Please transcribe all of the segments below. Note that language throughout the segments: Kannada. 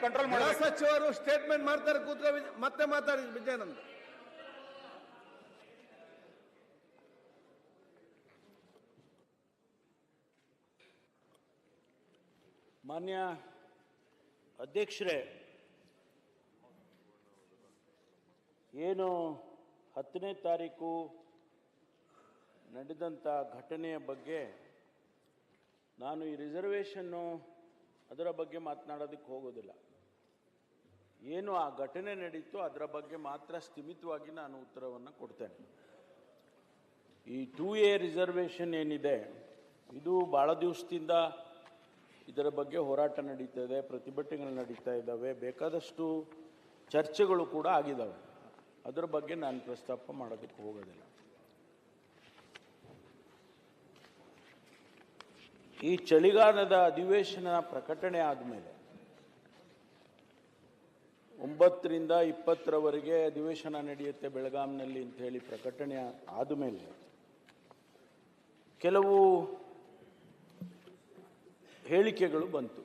ಕಂಟ್ರೋಲ್ ಗೃಹ ಮಾಡಬೇಕು. ಸಚಿವರು ಸ್ಟೇಟ್ಮೆಂಟ್ ಮಾಡ್ತಾರೆ, ಕೂತ್ರೆ ಮತ್ತೆ ಮಾತಾಡಿ ವಿಜಯಾನಂದ್. ಮಾನ್ಯ ಅಧ್ಯಕ್ಷರೇ, ಏನು 10ನೇ ತಾರೀಕು ನಡೆದಂಥ ಘಟನೆಯ ಬಗ್ಗೆ ನಾನು ಈ ರಿಸರ್ವೇಷನ್ನು ಅದರ ಬಗ್ಗೆ ಮಾತನಾಡೋದಕ್ಕೆ ಹೋಗೋದಿಲ್ಲ. ಏನು ಆ ಘಟನೆ ನಡೀತು ಅದರ ಬಗ್ಗೆ ಮಾತ್ರ ಸ್ಥಿಮಿತವಾಗಿ ನಾನು ಉತ್ತರವನ್ನು ಕೊಡ್ತೇನೆ. ಈ 2A ರಿಸರ್ವೇಷನ್ ಏನಿದೆ, ಇದು ಭಾಳ ದಿವಸದಿಂದ ಇದರ ಬಗ್ಗೆ ಹೋರಾಟ ನಡೀತಾ ಇದೆ, ಪ್ರತಿಭಟನೆಗಳು ನಡೀತಾ ಇದ್ದಾವೆ, ಬೇಕಾದಷ್ಟು ಚರ್ಚೆಗಳು ಕೂಡ ಆಗಿದ್ದಾವೆ. ಅದರ ಬಗ್ಗೆ ನಾನು ಪ್ರಸ್ತಾಪ ಮಾಡೋದಕ್ಕೆ ಹೋಗೋದಿಲ್ಲ. ಈ ಚಳಿಗಾಲದ ಅಧಿವೇಶನ ಪ್ರಕಟಣೆ ಆದಮೇಲೆ 9ರಿಂದ 20ರವರೆಗೆ ಅಧಿವೇಶನ ನಡೆಯುತ್ತೆ ಬೆಳಗಾಂನಲ್ಲಿ ಅಂತ ಹೇಳಿ ಪ್ರಕಟಣೆ ಆದಮೇಲೆ ಕೆಲವು ಹೇಳಿಕೆಗಳು ಬಂತು.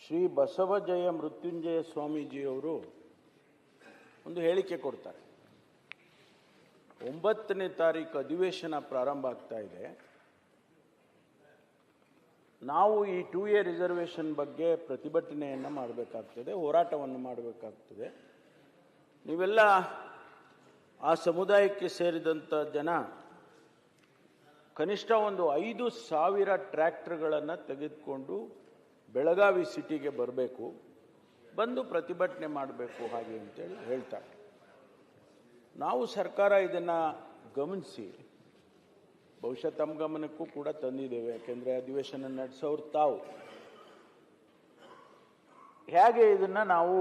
ಶ್ರೀ ಬಸವಜಯ ಮೃತ್ಯುಂಜಯ ಸ್ವಾಮೀಜಿಯವರು ಒಂದು ಹೇಳಿಕೆ ಕೊಡ್ತಾರೆ. 9ನೇ ತಾರೀಕು ಅಧಿವೇಶನ ಪ್ರಾರಂಭ ಆಗ್ತಾ ಇದೆ, ನಾವು ಈ 2A ರಿಸರ್ವೇಷನ್ ಬಗ್ಗೆ ಪ್ರತಿಭಟನೆಯನ್ನು ಮಾಡಬೇಕಾಗ್ತದೆ, ಹೋರಾಟವನ್ನು ಮಾಡಬೇಕಾಗ್ತದೆ. ನೀವೆಲ್ಲ ಆ ಸಮುದಾಯಕ್ಕೆ ಸೇರಿದಂಥ ಜನ ಕನಿಷ್ಠ ಒಂದು 5,000 ಟ್ರ್ಯಾಕ್ಟರ್ಗಳನ್ನು ತೆಗೆದುಕೊಂಡು ಬೆಳಗಾವಿ ಸಿಟಿಗೆ ಬರಬೇಕು, ಬಂದು ಪ್ರತಿಭಟನೆ ಮಾಡಬೇಕು ಹಾಗೆ ಅಂತೇಳಿ ಹೇಳ್ತಾರೆ. ನಾವು ಸರ್ಕಾರ ಇದನ್ನು ಗಮನಿಸಿ ಬಹುಶಃ ತಮ್ಮ ಗಮನಕ್ಕೂ ಕೂಡ ತಂದಿದ್ದೇವೆ. ಯಾಕೆಂದರೆ ಅಧಿವೇಶನ ನಡೆಸೋರು ತಾವು. ಹೇಗೆ ಇದನ್ನು ನಾವು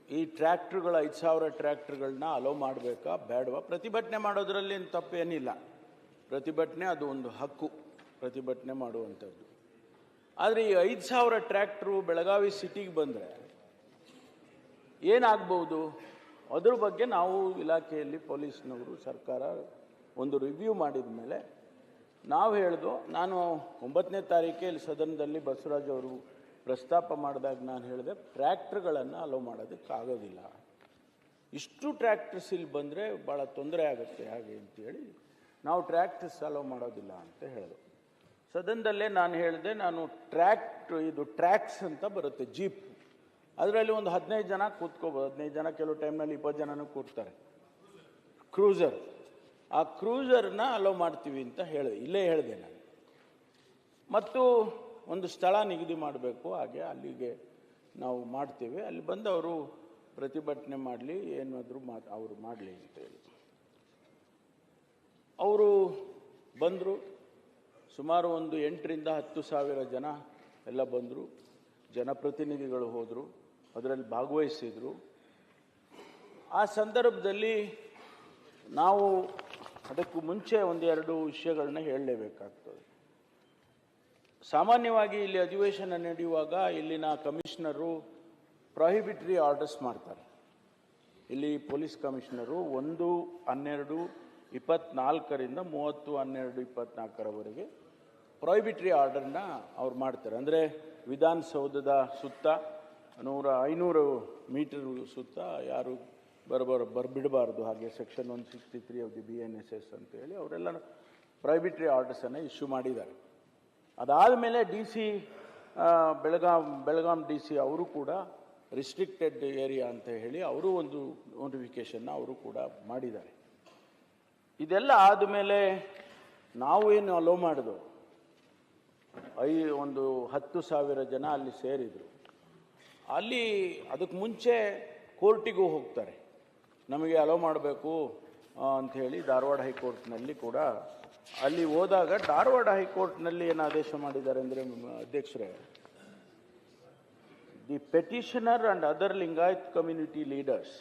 ಈ ಟ್ರ್ಯಾಕ್ಟರ್ಗಳ 5,000 ಟ್ರ್ಯಾಕ್ಟರ್ಗಳನ್ನ ಅಲೋ ಮಾಡಬೇಕಾ ಬೇಡವಾ? ಪ್ರತಿಭಟನೆ ಮಾಡೋದ್ರಲ್ಲಿ ಏನು ತಪ್ಪೇನಿಲ್ಲ. ಪ್ರತಿಭಟನೆ ಅದು ಒಂದು ಹಕ್ಕು, ಪ್ರತಿಭಟನೆ ಮಾಡುವಂಥದ್ದು. ಆದರೆ ಈ 5,000 ಟ್ರ್ಯಾಕ್ಟ್ರು ಬೆಳಗಾವಿ ಸಿಟಿಗೆ ಬಂದರೆ ಏನಾಗ್ಬೋದು ಅದ್ರ ಬಗ್ಗೆ ನಾವು ಇಲಾಖೆಯಲ್ಲಿ ಪೊಲೀಸ್ನವರು ಸರ್ಕಾರ ಒಂದು ರಿವ್ಯೂ ಮಾಡಿದ ಮೇಲೆ ನಾವು ಹೇಳಿದ್ವು. ನಾನು 9ನೇ ತಾರೀಕೆ ಇಲ್ಲಿ ಸದನದಲ್ಲಿ ಬಸವರಾಜ್ ಅವರು ಪ್ರಸ್ತಾಪ ಮಾಡಿದಾಗ ನಾನು ಹೇಳಿದೆ, ಟ್ರ್ಯಾಕ್ಟರ್ಗಳನ್ನು ಅಲೋ ಮಾಡೋದಕ್ಕಾಗೋದಿಲ್ಲ, ಇಷ್ಟು ಟ್ರ್ಯಾಕ್ಟರ್ಸ್ ಇಲ್ಲಿ ಬಂದರೆ ಭಾಳ ತೊಂದರೆ ಆಗುತ್ತೆ ಹಾಗೆ ಅಂತೇಳಿ ನಾವು ಟ್ರ್ಯಾಕ್ಟರ್ಸ್ ಅಲೋ ಮಾಡೋದಿಲ್ಲ ಅಂತ ಹೇಳಿದೆ. ಸದನದಲ್ಲೇ ನಾನು ಹೇಳಿದೆ, ನಾನು ಇದು ಟ್ರ್ಯಾಕ್ಸ್ ಅಂತ ಬರುತ್ತೆ ಜೀಪ್, ಅದರಲ್ಲಿ ಒಂದು 15 ಜನ ಕೂತ್ಕೋಬೋದು. 15 ಜನ, ಕೆಲವು ಟೈಮ್ನಲ್ಲಿ 20 ಜನನೂ ಕೂರ್ತಾರೆ. ಕ್ರೂಸರ್, ಆ ಕ್ರೂಸರ್ನ ಅಲೋ ಮಾಡ್ತೀವಿ ಅಂತ ಇಲ್ಲೇ ಹೇಳಿದೆ ನಾನು. ಮತ್ತು ಒಂದು ಸ್ಥಳ ನಿಗದಿ ಮಾಡಬೇಕು, ಹಾಗೆ ಅಲ್ಲಿಗೆ ನಾವು ಮಾಡ್ತೇವೆ, ಅಲ್ಲಿ ಬಂದು ಅವರು ಪ್ರತಿಭಟನೆ ಮಾಡಲಿ, ಏನಾದರೂ ಅವರು ಮಾಡಲಿ ಅಂತೇಳಿ. ಅವರು ಬಂದರು. ಸುಮಾರು ಒಂದು 8ರಿಂದ 10,000 ಜನ ಎಲ್ಲ ಬಂದರು. ಜನಪ್ರತಿನಿಧಿಗಳು ಹೋದರು, ಅದರಲ್ಲಿ ಭಾಗವಹಿಸಿದರು. ಆ ಸಂದರ್ಭದಲ್ಲಿ ನಾವು ಅದಕ್ಕೂ ಮುಂಚೆ ಒಂದೆರಡು ವಿಷಯಗಳನ್ನ ಹೇಳಲೇಬೇಕಾಗ್ತದೆ. ಸಾಮಾನ್ಯವಾಗಿ ಇಲ್ಲಿ ಅಧಿವೇಶನ ನಡೆಯುವಾಗ ಇಲ್ಲಿನ ಕಮಿಷನರು ಪ್ರೊಹಿಬಿಟರಿ ಆರ್ಡರ್ಸ್ ಮಾಡ್ತಾರೆ. ಇಲ್ಲಿ ಪೊಲೀಸ್ ಕಮಿಷನರು 1/12/24ರಿಂದ 30/12/24ರವರೆಗೆ ಪ್ರೊಹಿಬಿಟರಿ ಆರ್ಡರ್ನ ಅವ್ರು ಮಾಡ್ತಾರೆ. ಅಂದರೆ ವಿಧಾನಸೌಧದ ಸುತ್ತ 500 ಮೀಟರ್ ಸುತ್ತ ಯಾರು ಬಿಡಬಾರ್ದು, ಹಾಗೆ ಸೆಕ್ಷನ್ 163 ಆಫ್ ದಿ BNSS ಅಂತೇಳಿ ಅವರೆಲ್ಲ ಪ್ರೊಹಿಬಿಟರಿ ಆರ್ಡರ್ಸನ್ನು ಇಶ್ಯೂ ಮಾಡಿದ್ದಾರೆ. ಅದಾದ ಮೇಲೆ DC ಬೆಳಗಾಂ DC ಅವರು ಕೂಡ ರಿಸ್ಟ್ರಿಕ್ಟೆಡ್ ಏರಿಯಾ ಅಂತ ಹೇಳಿ ಅವರು ಒಂದು ನೋಟಿಫಿಕೇಶನ್ನ ಅವರು ಕೂಡ ಮಾಡಿದ್ದಾರೆ. ಇದೆಲ್ಲ ಆದಮೇಲೆ ನಾವು ಏನು ಅಲೋ ಮಾಡಿದೋ, ಒಂದು 10,000 ಜನ ಅಲ್ಲಿ ಸೇರಿದರು. ಅಲ್ಲಿ ಅದಕ್ಕೆ ಮುಂಚೆ ಕೋರ್ಟಿಗೂ ಹೋಗ್ತಾರೆ, ನಮಗೆ ಅಲೋ ಮಾಡಬೇಕು ಅಂಥೇಳಿ ಧಾರವಾಡ ಹೈಕೋರ್ಟ್ನಲ್ಲಿ ಕೂಡ ಅಲ್ಲಿ ಹೋದಾಗ ಧಾರವಾಡ ಹೈಕೋರ್ಟ್ನಲ್ಲಿ ಏನು ಆದೇಶ ಮಾಡಿದ್ದಾರೆ ಅಂದರೆ, ಅಧ್ಯಕ್ಷರೇ, the petitioner and other Lingayat community leaders,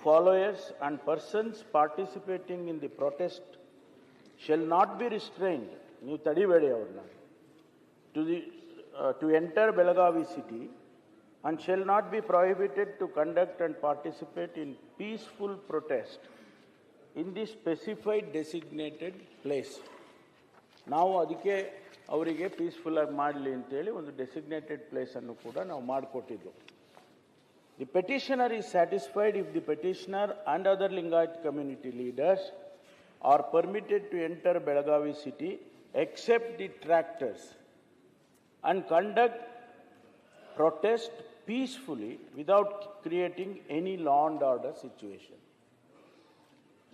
followers and persons participating in the protest shall not be restrained, ನೀವು ತಡಿಬೇಡಿ ಅವ್ರನ್ನ, to enter Belagavi city and shall not be prohibited to conduct and participate in peaceful protest in the specified designated place. ನಾವು ಅದಕ್ಕೆ ಅವರಿಗೆ ಪೀಸ್ಫುಲ್ಲಾಗಿ ಮಾಡಲಿ ಅಂತೇಳಿ ಒಂದು ಡೆಸಿಗ್ನೇಟೆಡ್ ಪ್ಲೇಸನ್ನು ಕೂಡ ನಾವು ಮಾಡಿಕೊಟ್ಟಿದ್ದು. The petitioner is satisfied if the petitioner and other Lingayat community leaders are permitted to enter Belagavi city except the tractors and conduct protest peacefully without creating any law and order situation.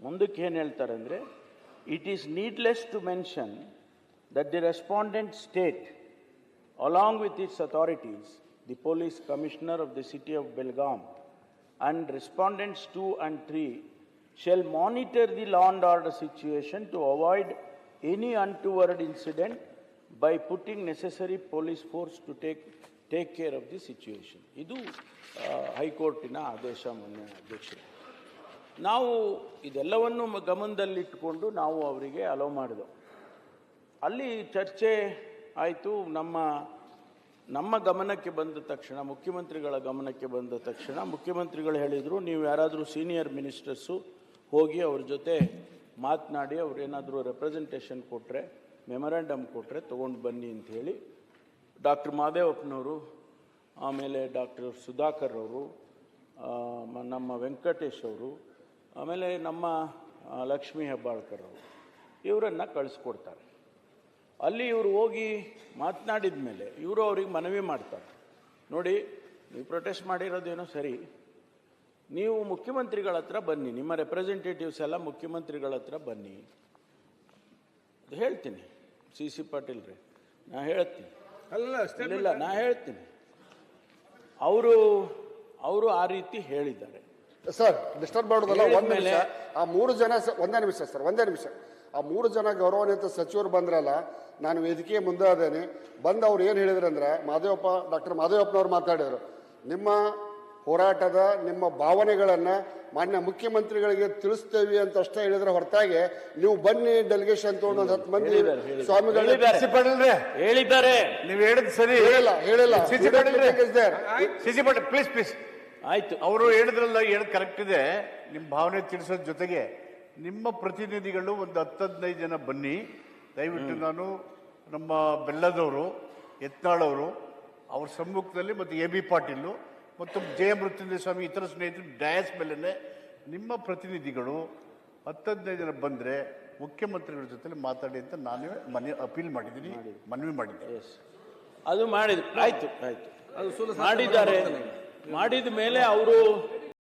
ಮುಂದಕ್ಕೆ ಏನು ಹೇಳ್ತಾರೆ ಅಂದರೆ, it is needless to mention that the respondent state, along with its authorities, the police commissioner of the city of Belgaum, and respondents 2 and 3 shall monitor the law and order situation to avoid any untoward incident by putting necessary police force to take care of the situation. ಇದು ಹೈಕೋರ್ಟಿನ ಆದೇಶ ಮಾನ್ಯ ಅಧ್ಯಕ್ಷರು. ನಾವು ಇದೆಲ್ಲವನ್ನು ಗಮನದಲ್ಲಿಟ್ಟುಕೊಂಡು ನಾವು ಅವರಿಗೆ ಅಲೋ ಮಾಡಿದೆವು. ಅಲ್ಲಿ ಚರ್ಚೆ ಆಯಿತು. ನಮ್ಮ ಗಮನಕ್ಕೆ ಬಂದ ತಕ್ಷಣ, ಮುಖ್ಯಮಂತ್ರಿಗಳ ಗಮನಕ್ಕೆ ಬಂದ ತಕ್ಷಣ ಮುಖ್ಯಮಂತ್ರಿಗಳು ಹೇಳಿದರು, ನೀವು ಯಾರಾದರೂ ಸೀನಿಯರ್ ಮಿನಿಸ್ಟರ್ಸು ಹೋಗಿ ಅವ್ರ ಜೊತೆ ಮಾತನಾಡಿ ಅವ್ರೇನಾದರೂ ರೆಪ್ರೆಸೆಂಟೇಷನ್ ಕೊಟ್ಟರೆ, ಮೆಮೊರಾಂಡಮ್ ಕೊಟ್ಟರೆ ತೊಗೊಂಡು ಬನ್ನಿ ಅಂತ ಹೇಳಿ ಡಾಕ್ಟರ್ ಮಾದೇವಪ್ಪನವರು, ಆಮೇಲೆ ಡಾಕ್ಟರ್ ಸುಧಾಕರ್ ಅವರು, ನಮ್ಮ ವೆಂಕಟೇಶ್ ಅವರು, ಆಮೇಲೆ ನಮ್ಮ ಲಕ್ಷ್ಮೀ ಹೆಬ್ಬಾಳ್ಕರ್ ಅವರು, ಇವರನ್ನು ಕಳಿಸ್ಕೊಡ್ತಾರೆ. ಅಲ್ಲಿ ಇವರು ಹೋಗಿ ಮಾತನಾಡಿದ ಮೇಲೆ ಇವರು ಅವ್ರಿಗೆ ಮನವಿ ಮಾಡ್ತಾರೆ, ನೋಡಿ ನೀವು ಪ್ರೊಟೆಸ್ಟ್ ಮಾಡಿರೋದೇನೋ ಸರಿ, ನೀವು ಮುಖ್ಯಮಂತ್ರಿಗಳ ಹತ್ರ ಬನ್ನಿ, ನಿಮ್ಮ ರೆಪ್ರೆಸೆಂಟೇಟಿವ್ಸ್ ಎಲ್ಲ ಮುಖ್ಯಮಂತ್ರಿಗಳ ಹತ್ರ ಬನ್ನಿ. ಹೇಳ್ತೀನಿ ಸಿ ಪಾಟೀಲ್ ರೀ, ನಾ ಹೇಳ್ತೀನಿ, ಇಲ್ಲ ನಾ ಹೇಳ್ತೀನಿ, ಅವರು ಆ ರೀತಿ ಹೇಳಿದ್ದಾರೆ. ಸರ್ ಡಿಸ್ಟರ್ಬ್ ಮಾಡೋದಲ್ಲ, ಒಂದ್ ನಿಮಿಷ. ಆ 3 ಜನ ಒಂದೇ ನಿಮಿಷ ಸರ್, ಒಂದೇ ನಿಮಿಷ. ಆ 3 ಜನ ಗೌರವಾನ್ವಿತ ಸಚಿವರು ಬಂದ್ರಲ್ಲ, ನಾನು ವೇದಿಕೆಯ ಮುಂದೆ ಅದೇನೆ ಬಂದು ಅವ್ರು ಏನು ಹೇಳಿದ್ರು ಅಂದ್ರೆ, ಡಾಕ್ಟರ್ ಮಾದೇವಪ್ಪನವ್ರು ಮಾತಾಡಿದ್ರು, ನಿಮ್ಮ ಹೋರಾಟದ ನಿಮ್ಮ ಭಾವನೆಗಳನ್ನು ಮಾನ್ಯ ಮುಖ್ಯಮಂತ್ರಿಗಳಿಗೆ ತಿಳಿಸ್ತೇವೆ ಅಂತ ಅಷ್ಟೇ ಹೇಳಿದ್ರೆ ಹೊರತಾಗಿ ನೀವು ಬನ್ನಿ ಡೆಲಿಗೇಷನ್ ತಗೊಂಡು 10 ಮಂದಿ ಸ್ವಾಮಿಗಳು ಹೇಳಿದ್ದಾರೆ. ನೀವು ಹೇಳಿದ್ ಸರಿ, ಹೇಳಿಲ್ಲ. ಸಿಸಿ ಪಾಟೀಲ್ ಪ್ಲೀಸ್ ಆಯ್ತು, ಅವರು ಹೇಳಿದ್ರಲ್ಲ, ಹೇಳೋದು ಕರೆಕ್ಟ್ ಇದೆ. ನಿಮ್ಮ ಭಾವನೆ ತಿಳಿಸೋದ್ರ ಜೊತೆಗೆ ನಿಮ್ಮ ಪ್ರತಿನಿಧಿಗಳು ಒಂದು 10-15 ಜನ ಬನ್ನಿ ದಯವಿಟ್ಟು. ನಾನು ನಮ್ಮ ಬೆಲ್ಲದವರು, ಯತ್ನಾಳವರು, ಅವ್ರ ಸಮ್ಮುಖದಲ್ಲಿ ಮತ್ತು ಎ ಬಿ ಪಾಟೀಲು ಮತ್ತು ಜಯ ಮೃತ್ಯುಂಜಯ ಸ್ವಾಮಿ ಇತರ ಸ್ನೇಹಿತರು ಡಯಾಸ್ ಮೇಲೆ ನಿಮ್ಮ ಪ್ರತಿನಿಧಿಗಳು 10-15 ಜನ ಬಂದರೆ ಮುಖ್ಯಮಂತ್ರಿಗಳ ಜೊತೆ ಮಾತಾಡಿ ಅಂತ ನಾನು ಅಪೀಲ್ ಮಾಡಿದ್ದೀನಿ, ಮನವಿ ಮಾಡಿದ್ದೆ. ಅದು ಮಾಡಿದ್ರು. ಆಯ್ತು, ಅದು ಮಾಡಿದ್ದಾರೆ. ಮಾಡಿದ ಮೇಲೆ ಅವರು